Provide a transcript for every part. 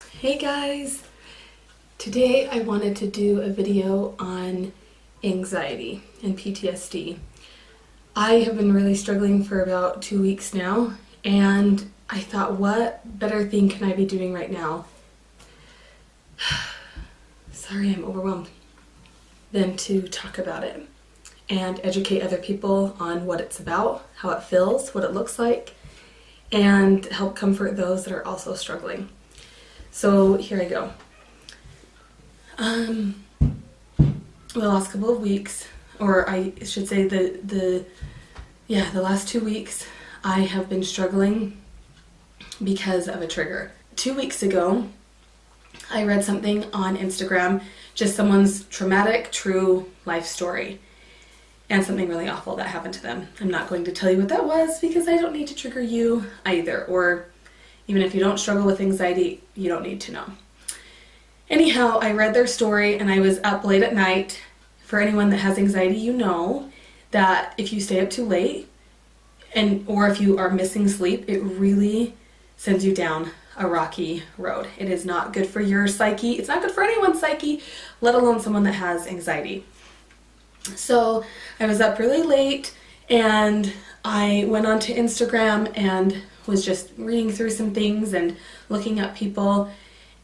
Hey guys! Today I wanted to do a video on anxiety and PTSD. I have been really struggling for about 2 weeks now, and I thought, what better thing can I be doing right now? Sorry, I'm overwhelmed. Than to talk about it and educate other people on what it's about, how it feels, what it looks like, and help comfort those that are also struggling. So here I go. The last couple of weeks, or I should say the last 2 weeks, I have been struggling because of a trigger. 2 weeks ago, I read something on Instagram, just someone's traumatic, true life story, and something really awful that happened to them. I'm not going to tell you what that was because I don't need to trigger you either, or even if you don't struggle with anxiety, you don't need to know. Anyhow, I read their story and I was up late at night. For anyone that has anxiety, you know that if you stay up too late or if you are missing sleep, it really sends you down a rocky road. It is not good for your psyche. It's not good for anyone's psyche, let alone someone that has anxiety. So I was up really late and I went onto Instagram and was just reading through some things and looking up people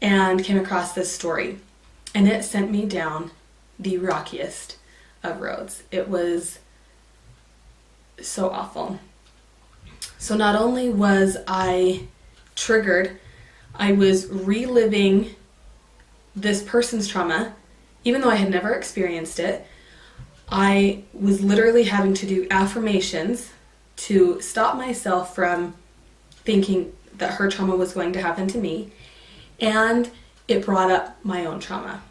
and came across this story. And it sent me down the rockiest of roads. It was so awful. So not only was I triggered, I was reliving this person's trauma, even though I had never experienced it. I was literally having to do affirmations to stop myself from thinking that her trauma was going to happen to me, and it brought up my own trauma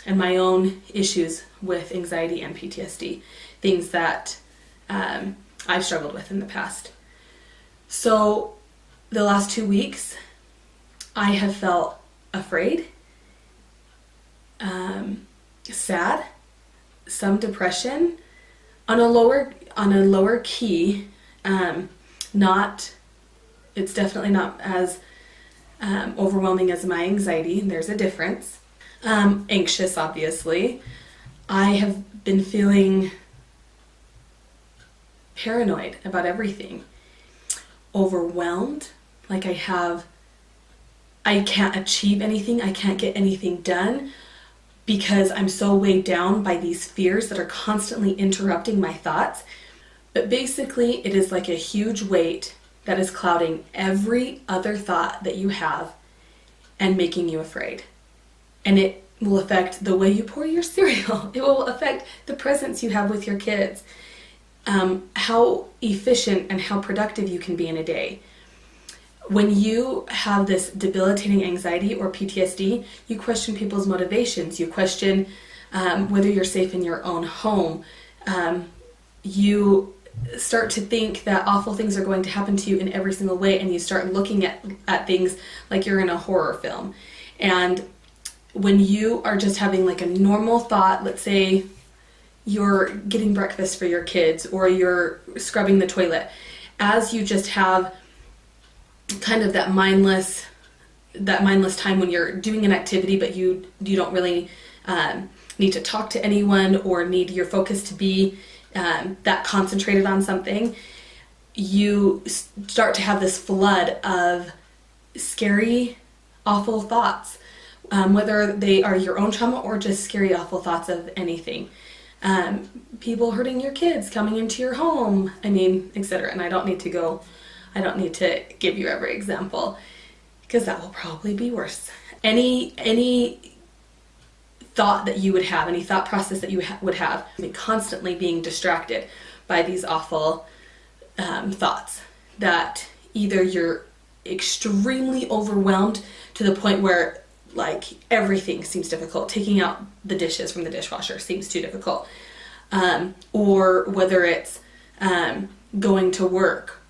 and my own issues with anxiety and PTSD, things that I've struggled with in the past. So the last 2 weeks, I have felt afraid, sad, some depression, on a lower key, it's definitely not as overwhelming as my anxiety. There's a difference. Anxious, obviously. I have been feeling paranoid about everything. Overwhelmed, like I can't achieve anything, I can't get anything done because I'm so weighed down by these fears that are constantly interrupting my thoughts. But basically, it is like a huge weight that is clouding every other thought that you have and making you afraid. And it will affect the way you pour your cereal. It will affect the presence you have with your kids, how efficient and how productive you can be in a day. When you have this debilitating anxiety or PTSD, you question people's motivations. You question whether you're safe in your own home. You start to think that awful things are going to happen to you in every single way, and you start looking at things like you're in a horror film. And when you are just having like a normal thought, let's say you're getting breakfast for your kids or you're scrubbing the toilet, as you just have kind of that mindless time when you're doing an activity but you don't really need to talk to anyone or need your focus to be that concentrated on something, you start to have this flood of scary, awful thoughts, whether they are your own trauma or just scary, awful thoughts of anything. People hurting your kids, coming into your home, etc. And I don't need to give you every example because that will probably be worse. Any thought that you would have, any thought process that you would have, constantly being distracted by these awful thoughts that either you're extremely overwhelmed to the point where like everything seems difficult, taking out the dishes from the dishwasher seems too difficult, or whether it's going to work,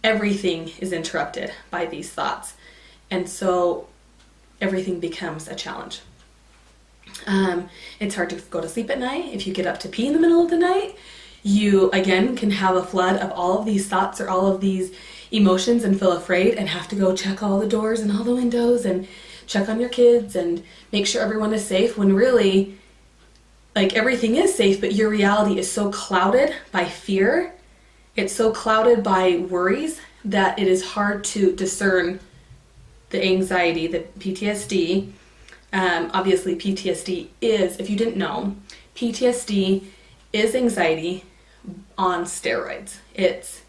everything is interrupted by these thoughts, and so everything becomes a challenge. It's hard to go to sleep at night. If you get up to pee in the middle of the night, you again can have a flood of all of these thoughts or all of these emotions and feel afraid and have to go check all the doors and all the windows and check on your kids and make sure everyone is safe, when really, like, everything is safe, but your reality is so clouded by fear. It's so clouded by worries that it is hard to discern the anxiety, the PTSD. Obviously, PTSD is, if you didn't know, PTSD is anxiety on steroids. It's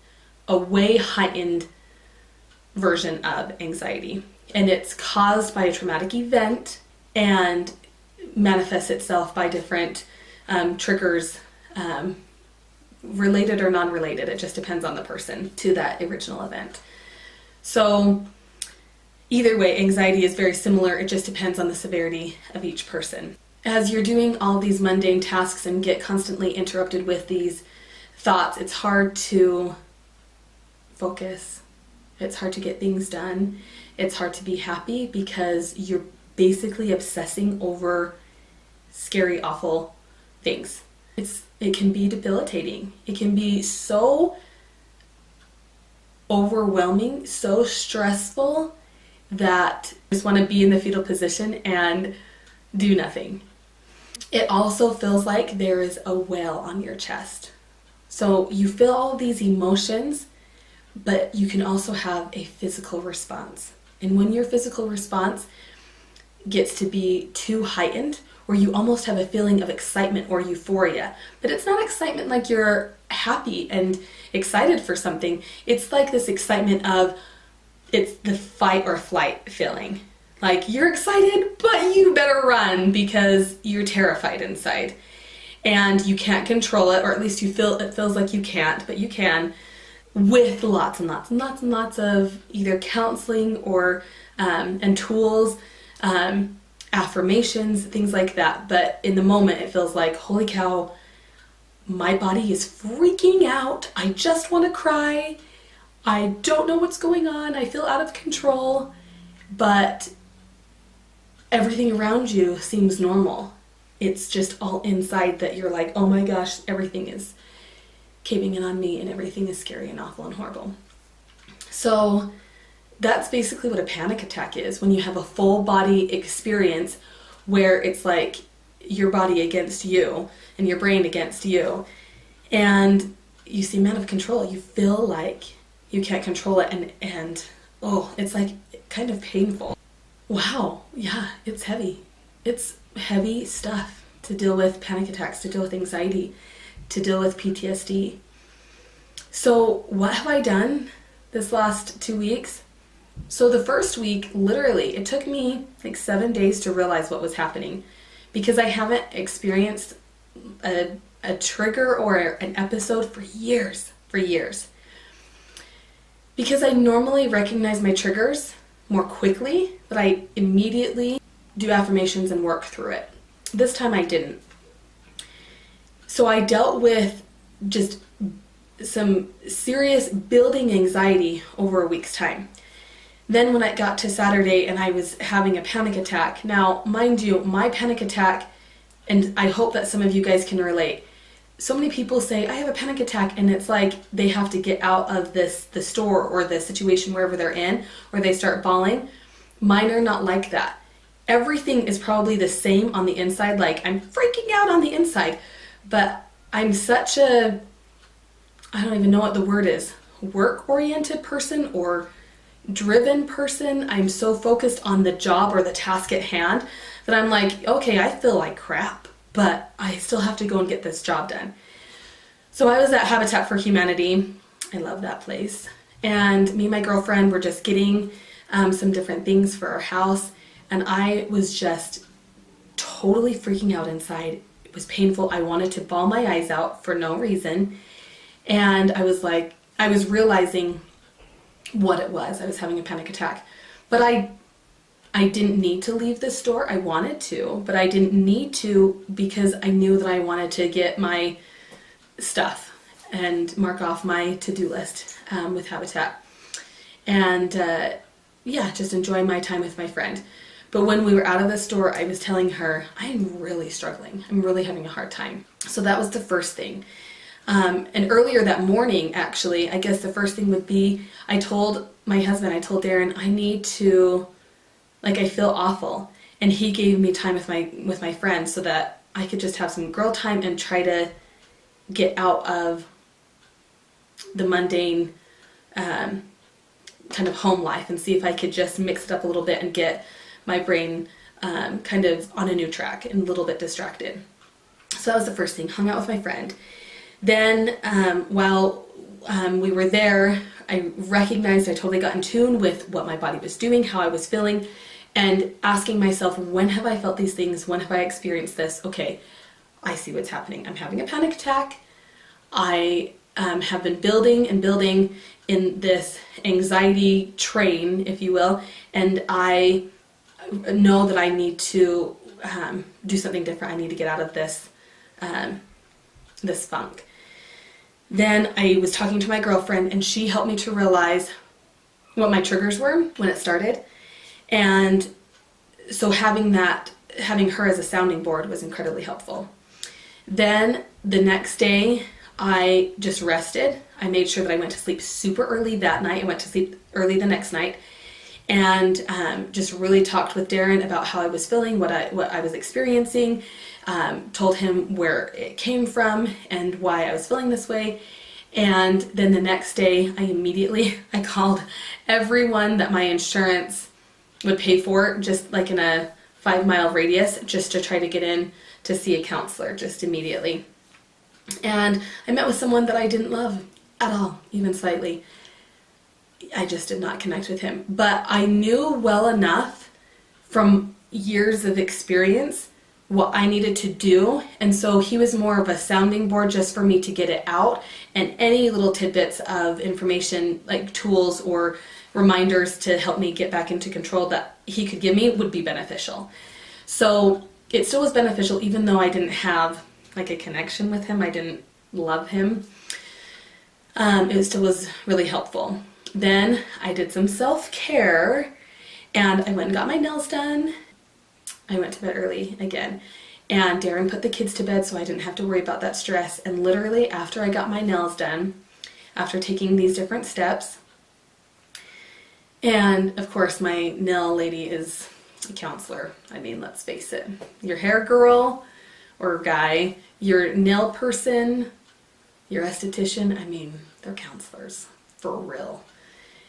a way heightened version of anxiety, and it's caused by a traumatic event and manifests itself by different triggers, related or non-related. It just depends on the person to that original event. So either way, anxiety is very similar. It just depends on the severity of each person. As you're doing all these mundane tasks and get constantly interrupted with these thoughts, it's hard to focus. It's hard to get things done. It's hard to be happy because you're basically obsessing over scary, awful things. It can be debilitating. It can be so overwhelming, so stressful that you just want to be in the fetal position and do nothing. It also feels like there is a whale on your chest. So you feel all these emotions, but you can also have a physical response. And when your physical response gets to be too heightened, where you almost have a feeling of excitement or euphoria, but it's not excitement like you're happy and excited for something. It's like this excitement of, it's the fight or flight feeling. Like you're excited, but you better run because you're terrified inside. And you can't control it, or at least it feels like you can't, but you can, with lots and lots and lots and lots of either counseling or and tools, affirmations, things like that. But in the moment, it feels like, holy cow, my body is freaking out. I just want to cry. I don't know what's going on. I feel out of control, but everything around you seems normal. It's just all inside that you're like, oh my gosh, everything is caving in on me and everything is scary and awful and horrible. So that's basically what a panic attack is, when you have a full body experience where it's like your body against you and your brain against you, and you seem out of control. You feel like you can't control it, and oh, it's like kind of painful. Wow, yeah, it's heavy. It's heavy stuff to deal with panic attacks, to deal with anxiety, to deal with PTSD. So what have I done this last 2 weeks? So the first week, literally, it took me like 7 days to realize what was happening, because I haven't experienced a trigger or an episode for years. Because I normally recognize my triggers more quickly, but I immediately do affirmations and work through it. This time I didn't. So I dealt with just some serious building anxiety over a week's time. Then when it got to Saturday and I was having a panic attack, now mind you, my panic attack, and I hope that some of you guys can relate, so many people say, I have a panic attack, and it's like they have to get out of the store or the situation wherever they're in, or they start bawling. Mine are not like that. Everything is probably the same on the inside, like I'm freaking out on the inside, but I'm such a, I don't even know what the word is, work-oriented person or driven person. I'm so focused on the job or the task at hand that I'm like, okay, I feel like crap, but I still have to go and get this job done. So I was at Habitat for Humanity. I love that place. And me and my girlfriend were just getting some different things for our house. And I was just totally freaking out inside. It was painful. I wanted to bawl my eyes out for no reason. And I was realizing what it was. I was having a panic attack. But I didn't need to leave the store. I wanted to, but I didn't need to because I knew that I wanted to get my stuff and mark off my to-do list with Habitat. And just enjoy my time with my friend. But when we were out of the store, I was telling her, I'm really struggling. I'm really having a hard time. So that was the first thing. And earlier that morning, actually, I guess the first thing would be, I told my husband, I told Darren, I need to like I feel awful. And he gave me time with my friends so that I could just have some girl time and try to get out of the mundane kind of home life and see if I could just mix it up a little bit and get my brain kind of on a new track and a little bit distracted. So that was the first thing, hung out with my friend. Then while we were there, I recognized I totally got in tune with what my body was doing, how I was feeling, and asking myself, when have I felt these things? When have I experienced this? Okay, I see what's happening. I'm having a panic attack. I have been building and building in this anxiety train, if you will, and I know that I need to do something different. I need to get out of this this funk. Then I was talking to my girlfriend, and she helped me to realize what my triggers were when it started. And so having her as a sounding board was incredibly helpful. Then the next day, I just rested. I made sure that I went to sleep super early that night. I went to sleep early the next night, and just really talked with Darren about how I was feeling, what I was experiencing, told him where it came from and why I was feeling this way. And then the next day, I called everyone that my insurance would pay for, just like in a 5-mile radius, just to try to get in to see a counselor just immediately. And I met with someone that I didn't love at all, even slightly. I just did not connect with him. But I knew well enough from years of experience what I needed to do. And so he was more of a sounding board just for me to get it out. And any little tidbits of information, like tools or reminders to help me get back into control that he could give me, would be beneficial. So it still was beneficial, even though I didn't have like a connection with him. I didn't love him. It still was really helpful. Then I did some self-care, and I went and got my nails done. I went to bed early again, and Darren put the kids to bed so I didn't have to worry about that stress. And literally after I got my nails done, after taking these different steps, and of course my nail lady is a counselor. I mean, let's face it, your hair girl or guy, your nail person, your esthetician, I mean, they're counselors for real.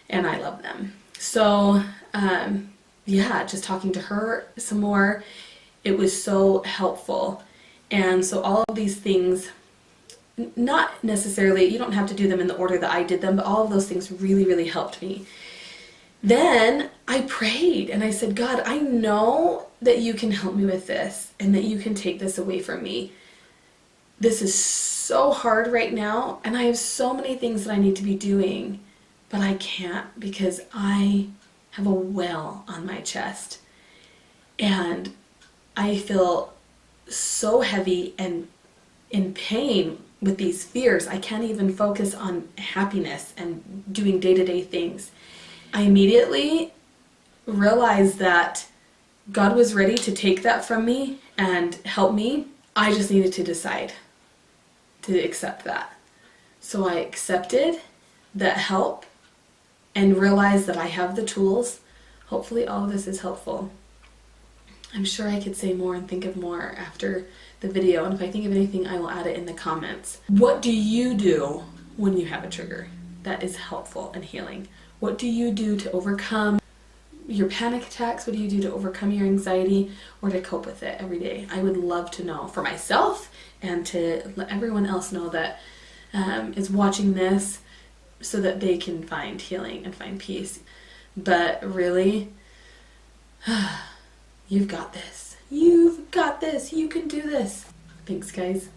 And I love them. So, yeah, just talking to her some more, it was so helpful. And so all of these things, not necessarily, you don't have to do them in the order that I did them, but all of those things really, really helped me. Then I prayed and I said, God, I know that you can help me with this and that you can take this away from me. This is so hard right now, and I have so many things that I need to be doing. But I can't because I have a well on my chest. And I feel so heavy and in pain with these fears. I can't even focus on happiness and doing day-to-day things. I immediately realized that God was ready to take that from me and help me. I just needed to decide to accept that. So I accepted that help and realize that I have the tools. Hopefully all of this is helpful. I'm sure I could say more and think of more after the video, and if I think of anything, I will add it in the comments. What do you do when you have a trigger that is helpful and healing? What do you do to overcome your panic attacks? What do you do to overcome your anxiety or to cope with it every day? I would love to know for myself and to let everyone else know that is watching this, so that they can find healing and find peace. But really, you've got this. You've got this. You can do this. Thanks, guys.